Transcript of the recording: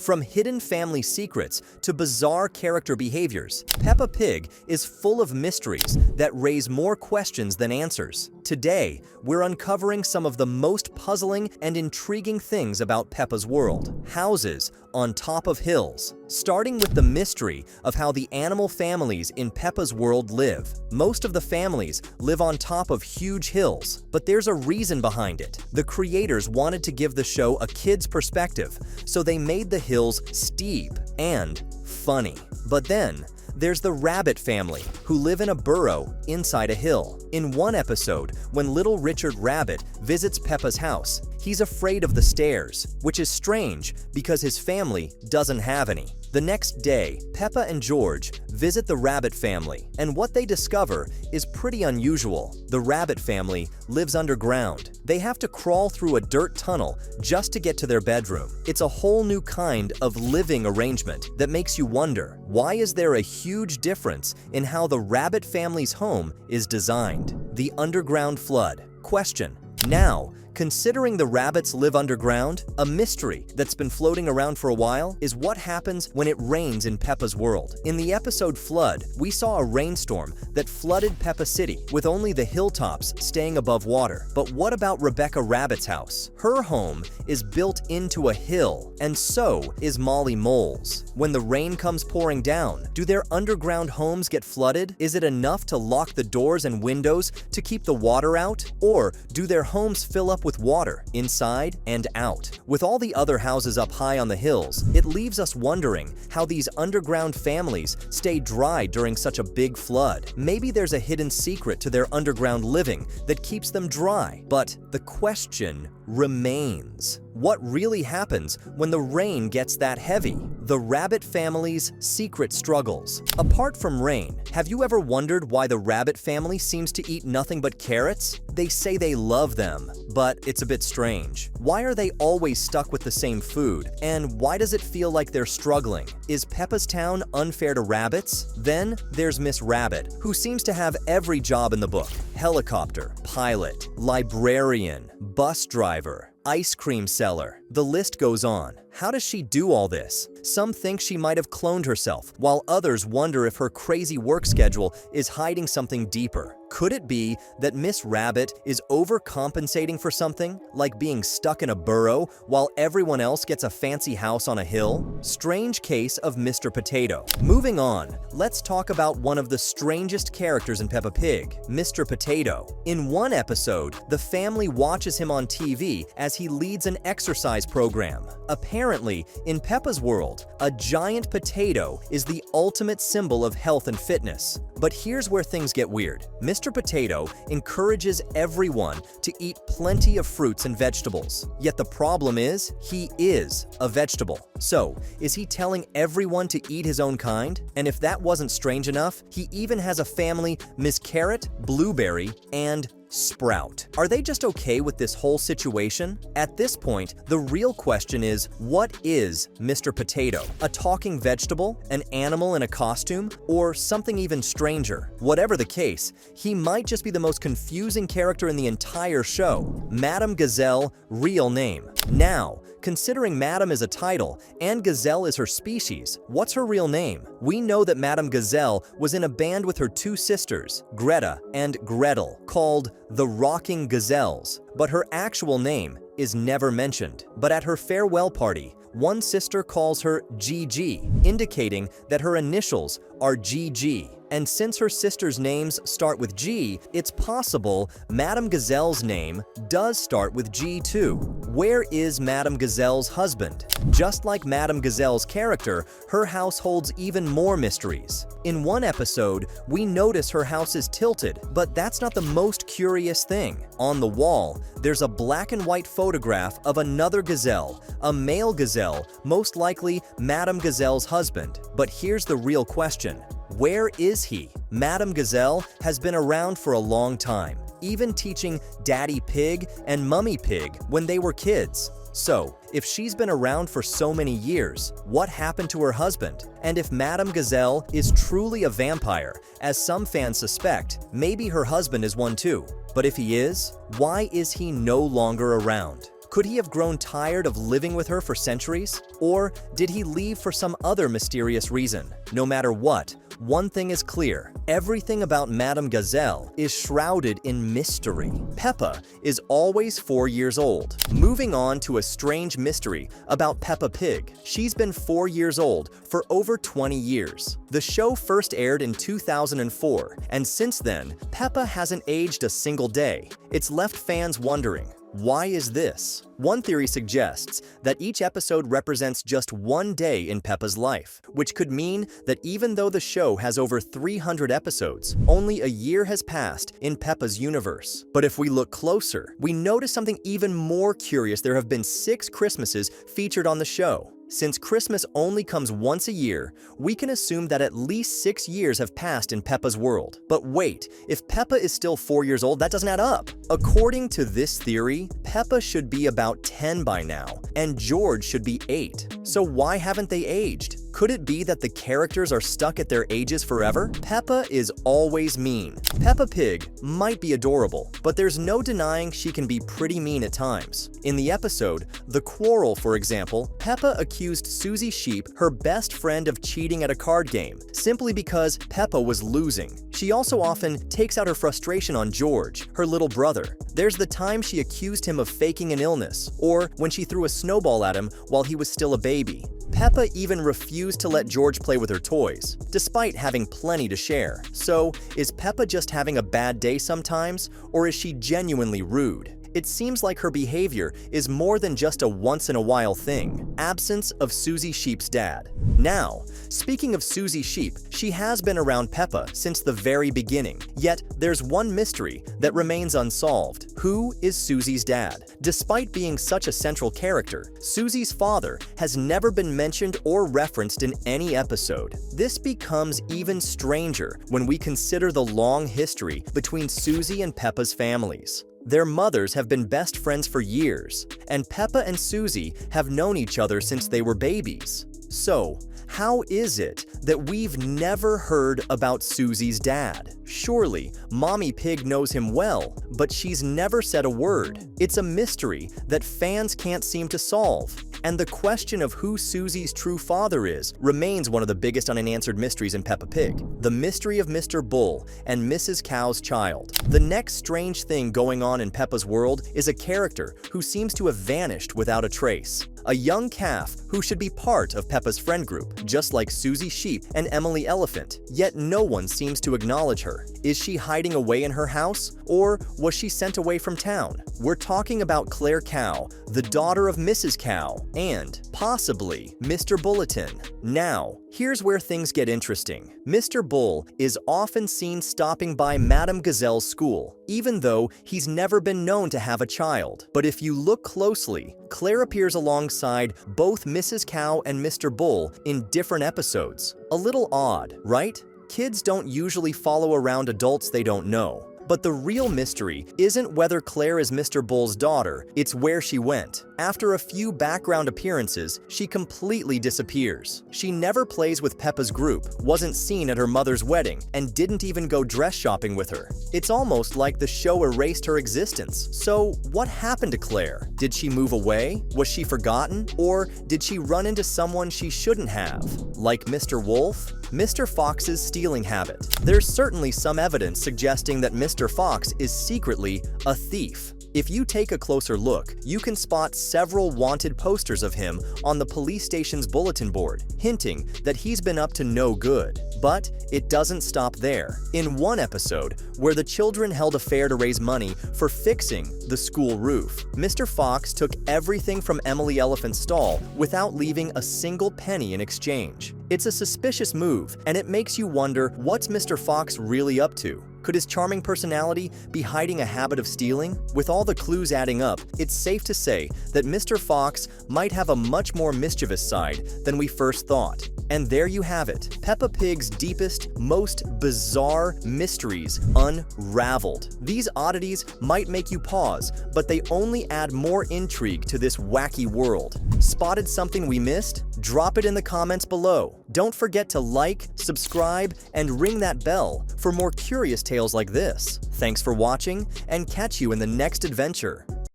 From hidden family secrets to bizarre character behaviors, Peppa Pig is full of mysteries that raise more questions than answers. Today, we're uncovering some of the most puzzling and intriguing things about Peppa's world. Houses on top of hills. Starting with the mystery of how the animal families in Peppa's world live. Most of the families live on top of huge hills, but there's a reason behind it. The creators wanted to give the show a kid's perspective, so they made the hills steep and funny. But then, there's the rabbit family, who live in a burrow inside a hill. In one episode, when little Richard Rabbit visits Peppa's house, he's afraid of the stairs, which is strange because his family doesn't have any. The next day, Peppa and George visit the rabbit family, and what they discover is pretty unusual. The rabbit family lives underground. They have to crawl through a dirt tunnel just to get to their bedroom. It's a whole new kind of living arrangement that makes you wonder, why is there a huge difference in how the rabbit family's home is designed? The underground flood. Question. Now, considering the rabbits live underground, a mystery that's been floating around for a while is what happens when it rains in Peppa's world. In the episode Flood, we saw a rainstorm that flooded Peppa City, with only the hilltops staying above water. But what about Rebecca Rabbit's house? Her home is built into a hill, and so is Molly Mole's. When the rain comes pouring down, do their underground homes get flooded? Is it enough to lock the doors and windows to keep the water out? Or do their homes fill up with water inside and out? With all the other houses up high on the hills, it leaves us wondering how these underground families stay dry during such a big flood. Maybe there's a hidden secret to their underground living that keeps them dry. But the question remains. What really happens when the rain gets that heavy? The rabbit family's secret struggles. Apart from rain, have you ever wondered why the rabbit family seems to eat nothing but carrots? They say they love them, but it's a bit strange. Why are they always stuck with the same food? And why does it feel like they're struggling? Is Peppa's town unfair to rabbits? Then there's Miss Rabbit, who seems to have every job in the book. Helicopter, pilot, librarian, bus driver, ice cream seller. The list goes on. How does she do all this? Some think she might have cloned herself, while others wonder if her crazy work schedule is hiding something deeper. Could it be that Miss Rabbit is overcompensating for something, like being stuck in a burrow while everyone else gets a fancy house on a hill? Strange case of Mr. Potato. Moving on, let's talk about one of the strangest characters in Peppa Pig, Mr. Potato. In one episode, the family watches him on TV as he leads an exercise program. Apparently, in Peppa's world, a giant potato is the ultimate symbol of health and fitness. But here's where things get weird. Mr. Potato encourages everyone to eat plenty of fruits and vegetables. Yet the problem is, he is a vegetable. So, is he telling everyone to eat his own kind? And if that wasn't strange enough, he even has a family, Miss Carrot, Blueberry, and Sprout. Are they just okay with this whole situation? At this point, the real question is, what is Mr. Potato? A talking vegetable? An animal in a costume? Or something even stranger? Whatever the case, he might just be the most confusing character in the entire show. Madame Gazelle, real name. Now, considering Madame is a title and Gazelle is her species, what's her real name? We know that Madame Gazelle was in a band with her two sisters, Greta and Gretel, called the Rocking Gazelles, but her actual name is never mentioned. But at her farewell party, one sister calls her Gigi, indicating that her initials are GG. And since her sisters' names start with G, it's possible Madame Gazelle's name does start with G too. Where is Madame Gazelle's husband? Just like Madame Gazelle's character, her house holds even more mysteries. In one episode, we notice her house is tilted, but that's not the most curious thing. On the wall, there's a black and white photograph of another gazelle, a male gazelle, most likely Madame Gazelle's husband. But here's the real question. Where is he? Madame Gazelle has been around for a long time, even teaching Daddy Pig and Mummy Pig when they were kids. So, if she's been around for so many years, what happened to her husband? And if Madame Gazelle is truly a vampire, as some fans suspect, maybe her husband is one too. But if he is, why is he no longer around? Could he have grown tired of living with her for centuries? Or did he leave for some other mysterious reason? No matter what, one thing is clear. Everything about Madame Gazelle is shrouded in mystery. Peppa is always 4 years old. Moving on to a strange mystery about Peppa Pig. She's been 4 years old for over 20 years. The show first aired in 2004, and since then, Peppa hasn't aged a single day. It's left fans wondering, why is this? One theory suggests that each episode represents just one day in Peppa's life, which could mean that even though the show has over 300 episodes, only a year has passed in Peppa's universe. But if we look closer, we notice something even more curious. There have been 6 Christmases featured on the show. Since Christmas only comes once a year, we can assume that at least 6 years have passed in Peppa's world. But wait, if Peppa is still 4 years old, that doesn't add up. According to this theory, Peppa should be about 10 by now, and George should be 8. So why haven't they aged? Could it be that the characters are stuck at their ages forever? Peppa is always mean. Peppa Pig might be adorable, but there's no denying she can be pretty mean at times. In the episode, The Quarrel, for example, Peppa accused Susie Sheep, her best friend, of cheating at a card game, simply because Peppa was losing. She also often takes out her frustration on George, her little brother. There's the time she accused him of faking an illness, or when she threw a snowball at him while he was still a baby. Peppa even refused to let George play with her toys, despite having plenty to share. So, is Peppa just having a bad day sometimes, or is she genuinely rude? It seems like her behavior is more than just a once-in-a-while thing. Absence of Susie Sheep's dad. Now, speaking of Susie Sheep, she has been around Peppa since the very beginning. Yet, there's one mystery that remains unsolved. Who is Susie's dad? Despite being such a central character, Susie's father has never been mentioned or referenced in any episode. This becomes even stranger when we consider the long history between Susie and Peppa's families. Their mothers have been best friends for years, and Peppa and Susie have known each other since they were babies. So, how is it that we've never heard about Susie's dad? Surely, Mommy Pig knows him well, but she's never said a word. It's a mystery that fans can't seem to solve. And the question of who Susie's true father is remains one of the biggest unanswered mysteries in Peppa Pig. The mystery of Mr. Bull and Mrs. Cow's child. The next strange thing going on in Peppa's world is a character who seems to have vanished without a trace. A young calf who should be part of Peppa's friend group, just like Susie Sheep and Emily Elephant, yet no one seems to acknowledge her. Is she hiding away in her house, or was she sent away from town? We're talking about Claire Cow, the daughter of Mrs. Cow, and possibly Mr. Bulletin. Now, here's where things get interesting. Mr. Bull is often seen stopping by Madame Gazelle's school, even though he's never been known to have a child. But if you look closely, Claire appears alongside both Mrs. Cow and Mr. Bull in different episodes. A little odd, right? Kids don't usually follow around adults they don't know. But the real mystery isn't whether Claire is Mr. Bull's daughter, it's where she went. After a few background appearances, she completely disappears. She never plays with Peppa's group, wasn't seen at her mother's wedding, and didn't even go dress shopping with her. It's almost like the show erased her existence. So, what happened to Claire? Did she move away? Was she forgotten? Or did she run into someone she shouldn't have? Like Mr. Wolf? Mr. Fox's stealing habit. There's certainly some evidence suggesting that Mr. Fox is secretly a thief. If you take a closer look, you can spot several wanted posters of him on the police station's bulletin board, hinting that he's been up to no good. But it doesn't stop there. In one episode, where the children held a fair to raise money for fixing the school roof, Mr. Fox took everything from Emily Elephant's stall without leaving a single penny in exchange. It's a suspicious move, and it makes you wonder, what's Mr. Fox really up to? Could his charming personality be hiding a habit of stealing? With all the clues adding up, it's safe to say that Mr. Fox might have a much more mischievous side than we first thought. And there you have it, Peppa Pig's deepest, most bizarre mysteries unraveled. These oddities might make you pause, but they only add more intrigue to this wacky world. Spotted something we missed? Drop it in the comments below. Don't forget to like, subscribe, and ring that bell for more curious tales like this. Thanks for watching, and catch you in the next adventure.